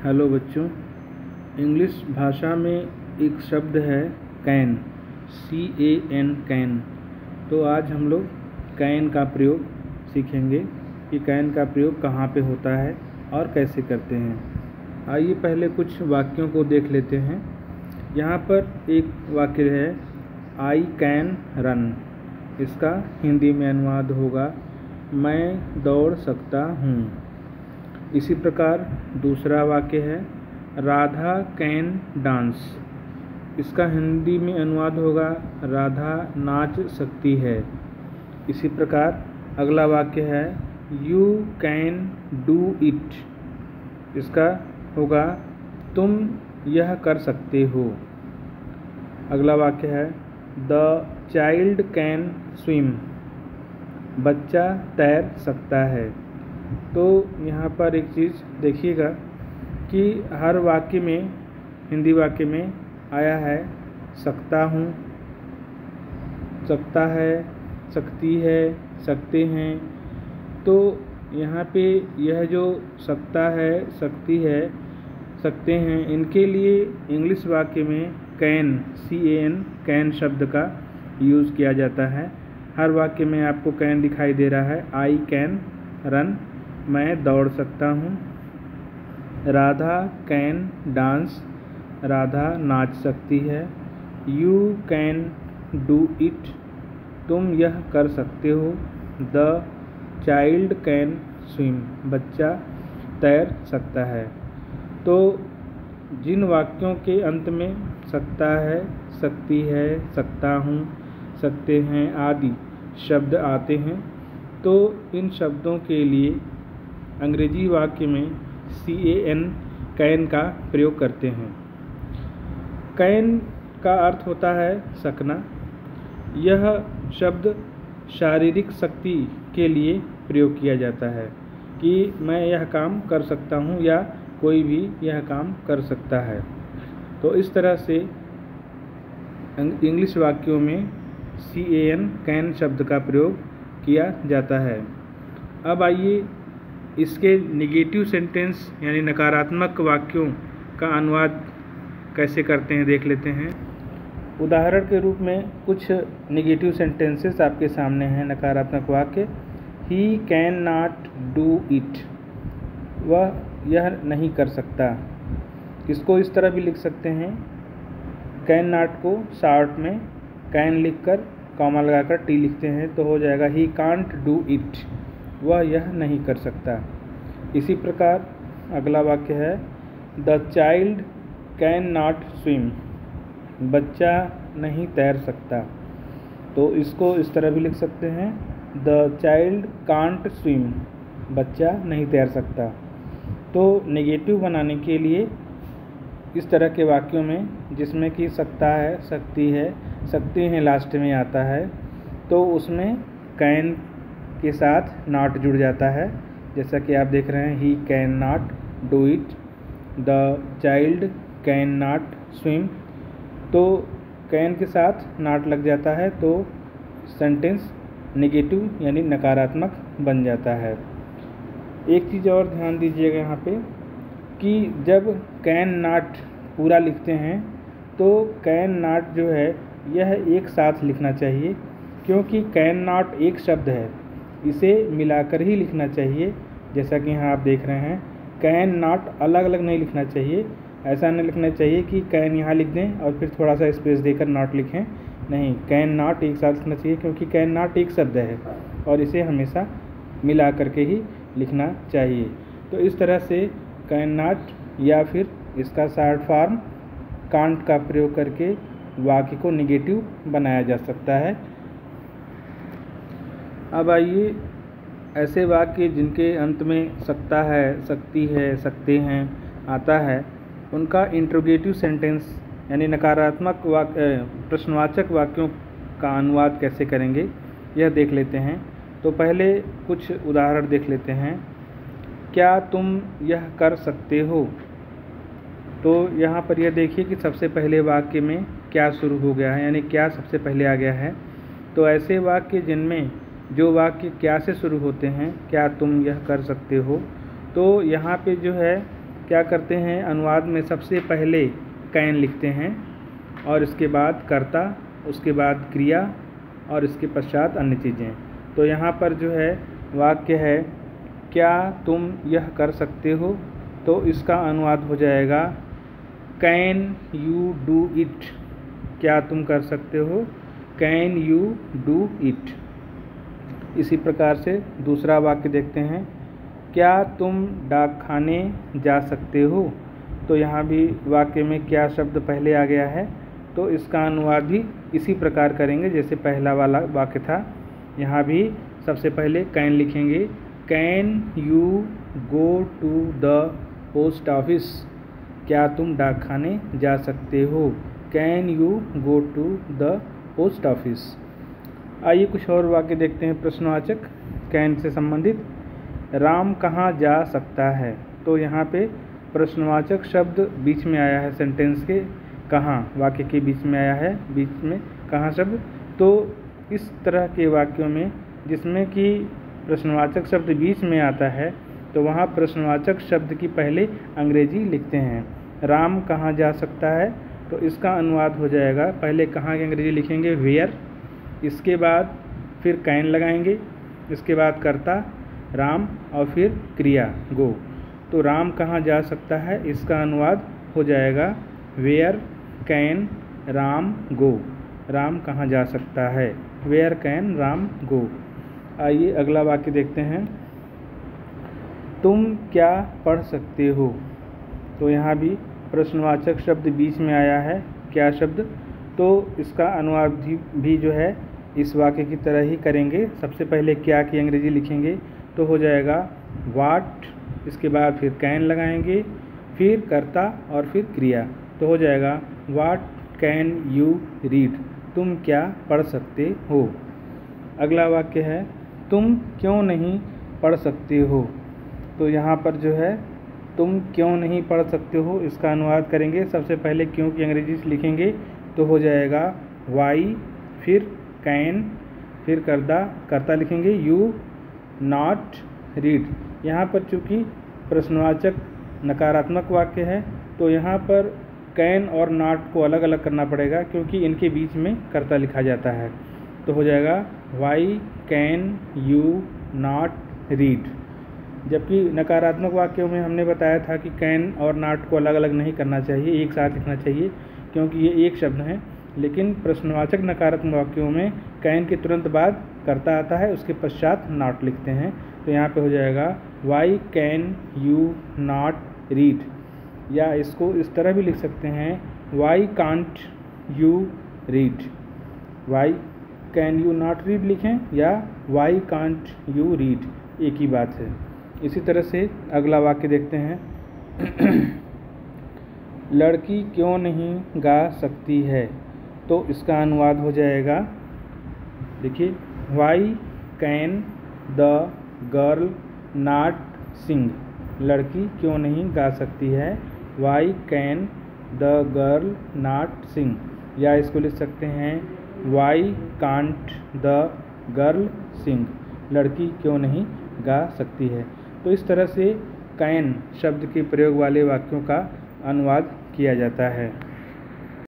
Hello बच्चों, English भाषा में एक शब्द है कैन, CAN कैन। तो आज हम लोग कैन का प्रयोग सीखेंगे कि कैन का प्रयोग कहाँ पे होता है और कैसे करते हैं। आइए पहले कुछ वाक्यों को देख लेते हैं। यहाँ पर एक वाक्य है आई कैन रन। इसका हिंदी में अनुवाद होगा मैं दौड़ सकता हूँ। इसी प्रकार दूसरा वाक्य है राधा कैन डांस। इसका हिंदी में अनुवाद होगा राधा नाच सकती है। इसी प्रकार अगला वाक्य है यू कैन डू इट। इसका होगा तुम यह कर सकते हो। अगला वाक्य है द चाइल्ड कैन स्विम। बच्चा तैर सकता है। तो यहाँ पर एक चीज़ देखिएगा कि हर वाक्य में, हिंदी वाक्य में आया है सकता हूँ, सकता है, सकती है, सकते हैं। तो यहाँ पे यह जो सकता है, सकती है, सकते हैं, इनके लिए इंग्लिश वाक्य में कैन, CAN कैन शब्द का यूज़ किया जाता है। हर वाक्य में आपको कैन दिखाई दे रहा है। आई कैन रन, मैं दौड़ सकता हूँ। राधा कैन डांस, राधा नाच सकती है। यू कैन डू इट, तुम यह कर सकते हो। द चाइल्ड कैन स्विम, बच्चा तैर सकता है। तो जिन वाक्यों के अंत में सकता है, सकती है, सकता हूँ, सकते हैं आदि शब्द आते हैं, तो इन शब्दों के लिए अंग्रेजी वाक्य में CAN कैन का प्रयोग करते हैं। कैन का अर्थ होता है सकना। यह शब्द शारीरिक शक्ति के लिए प्रयोग किया जाता है कि मैं यह काम कर सकता हूँ या कोई भी यह काम कर सकता है। तो इस तरह से इंग्लिश वाक्यों में CAN कैन शब्द का प्रयोग किया जाता है। अब आइए इसके नेगेटिव सेंटेंस यानी नकारात्मक वाक्यों का अनुवाद कैसे करते हैं देख लेते हैं। उदाहरण के रूप में कुछ नेगेटिव सेंटेंसेस आपके सामने हैं। नकारात्मक वाक्य he can not do it, वह यह नहीं कर सकता। इसको इस तरह भी लिख सकते हैं, कैन नॉट को शॉर्ट में कैन लिखकर कॉमा लगाकर T लिखते हैं तो हो जाएगा ही कांट डू इट, वह यह नहीं कर सकता। इसी प्रकार अगला वाक्य है the child can not swim, बच्चा नहीं तैर सकता। तो इसको इस तरह भी लिख सकते हैं द चाइल्ड कांट स्विम, बच्चा नहीं तैर सकता। तो नेगेटिव बनाने के लिए इस तरह के वाक्यों में जिसमें कि सकता है, सकती है, सकते हैं लास्ट में आता है, तो उसमें कैन के साथ नॉट जुड़ जाता है। जैसा कि आप देख रहे हैं he can not do it, the child can not swim. तो कैन के साथ नॉट लग जाता है तो सेंटेंस नेगेटिव यानी नकारात्मक बन जाता है। एक चीज़ और ध्यान दीजिएगा यहाँ पे कि जब कैन नॉट पूरा लिखते हैं तो कैन नॉट जो है यह एक साथ लिखना चाहिए, क्योंकि कैन नॉट एक शब्द है, इसे मिलाकर ही लिखना चाहिए। जैसा कि यहाँ आप देख रहे हैं कैन नॉट अलग अलग नहीं लिखना चाहिए। ऐसा नहीं लिखना चाहिए कि कैन यहाँ लिख दें और फिर थोड़ा सा स्पेस देकर नॉट लिखें। नहीं, कैन नॉट एक साथ लिखना चाहिए, क्योंकि कैन नॉट एक शब्द है और इसे हमेशा मिला करके ही लिखना चाहिए। तो इस तरह से कैन नॉट या फिर इसका शॉर्ट फॉर्म कांट का प्रयोग करके वाक्य को नेगेटिव बनाया जा सकता है। अब आइए ऐसे वाक्य जिनके अंत में सकता है, सकती है, सकते हैं आता है, उनका इंट्रोगेटिव सेंटेंस यानी नकारात्मक वाक्य, प्रश्नवाचक वाक्यों का अनुवाद कैसे करेंगे यह देख लेते हैं। तो पहले कुछ उदाहरण देख लेते हैं। क्या तुम यह कर सकते हो? तो यहाँ पर यह देखिए कि सबसे पहले वाक्य में क्या शुरू हो गया है, यानी क्या सबसे पहले आ गया है। तो ऐसे वाक्य जिनमें जो वाक्य क्या से शुरू होते हैं, क्या तुम यह कर सकते हो, तो यहाँ पे जो है क्या करते हैं, अनुवाद में सबसे पहले कैन लिखते हैं और इसके बाद कर्ता, उसके बाद क्रिया और इसके पश्चात अन्य चीज़ें। तो यहाँ पर जो है वाक्य है, क्या तुम यह कर सकते हो, तो इसका अनुवाद हो जाएगा कैन यू डू इट। क्या तुम कर सकते हो, कैन यू डू इट। इसी प्रकार से दूसरा वाक्य देखते हैं, क्या तुम डाकखाने जा सकते हो, तो यहाँ भी वाक्य में क्या शब्द पहले आ गया है, तो इसका अनुवाद भी इसी प्रकार करेंगे जैसे पहला वाला वाक्य था। यहाँ भी सबसे पहले कैन लिखेंगे, can you go to the post office. क्या तुम डाकखाने जा सकते हो, can you go to the post office. आइए कुछ और वाक्य देखते हैं प्रश्नवाचक कैन से संबंधित। राम कहाँ जा सकता है, तो यहाँ पे प्रश्नवाचक शब्द बीच में आया है सेंटेंस के, कहाँ, वाक्य के बीच में आया है, बीच में कहाँ शब्द। तो इस तरह के वाक्यों में जिसमें कि प्रश्नवाचक शब्द बीच में आता है, तो वहाँ प्रश्नवाचक शब्द की पहले अंग्रेजी लिखते हैं। राम कहाँ जा सकता है, तो इसका अनुवाद हो जाएगा, पहले कहाँ की अंग्रेजी लिखेंगे वेयर, इसके बाद फिर कैन लगाएंगे, इसके बाद कर्ता राम और फिर क्रिया गो। तो राम कहाँ जा सकता है, इसका अनुवाद हो जाएगा वेयर कैन राम गो। राम कहाँ जा सकता है, वेयर कैन राम गो। आइए अगला वाक्य देखते हैं, तुम क्या पढ़ सकते हो, तो यहाँ भी प्रश्नवाचक शब्द बीच में आया है, क्या शब्द, तो इसका अनुवाद भी जो है इस वाक्य की तरह ही करेंगे। सबसे पहले क्या की अंग्रेजी लिखेंगे, तो हो जाएगा वाट, इसके बाद फिर कैन लगाएंगे, फिर कर्ता और फिर क्रिया, तो हो जाएगा वाट कैन यू रीड। तुम क्या पढ़ सकते हो। अगला वाक्य है, तुम क्यों नहीं पढ़ सकते हो, तो यहाँ पर जो है तुम क्यों नहीं पढ़ सकते हो, इसका अनुवाद करेंगे। सबसे पहले क्यों की अंग्रेजी से लिखेंगे, तो हो जाएगा वाई, फिर कैन, फिर कर्ता लिखेंगे यू नॉट रीड। यहाँ पर चूँकि प्रश्नवाचक नकारात्मक वाक्य है, तो यहाँ पर कैन और नॉट को अलग अलग करना पड़ेगा क्योंकि इनके बीच में कर्ता लिखा जाता है। तो हो जाएगा why can you not read. जबकि नकारात्मक वाक्यों में हमने बताया था कि कैन और नॉट को अलग अलग नहीं करना चाहिए, एक साथ लिखना चाहिए क्योंकि ये एक शब्द हैं। लेकिन प्रश्नवाचक नकारात्मक वाक्यों में कैन के तुरंत बाद कर्ता आता है, उसके पश्चात नॉट लिखते हैं। तो यहाँ पे हो जाएगा why can you not read, या इसको इस तरह भी लिख सकते हैं why can't you read. Why can you not read लिखें या वाई कांट यू रीड, एक ही बात है। इसी तरह से अगला वाक्य देखते हैं लड़की क्यों नहीं गा सकती है, तो इसका अनुवाद हो जाएगा, देखिए why can the girl not sing. लड़की क्यों नहीं गा सकती है, why can the girl not sing, या इसको लिख सकते हैं why can't the girl sing. लड़की क्यों नहीं गा सकती है। तो इस तरह से कैन शब्द के प्रयोग वाले वाक्यों का अनुवाद किया जाता है।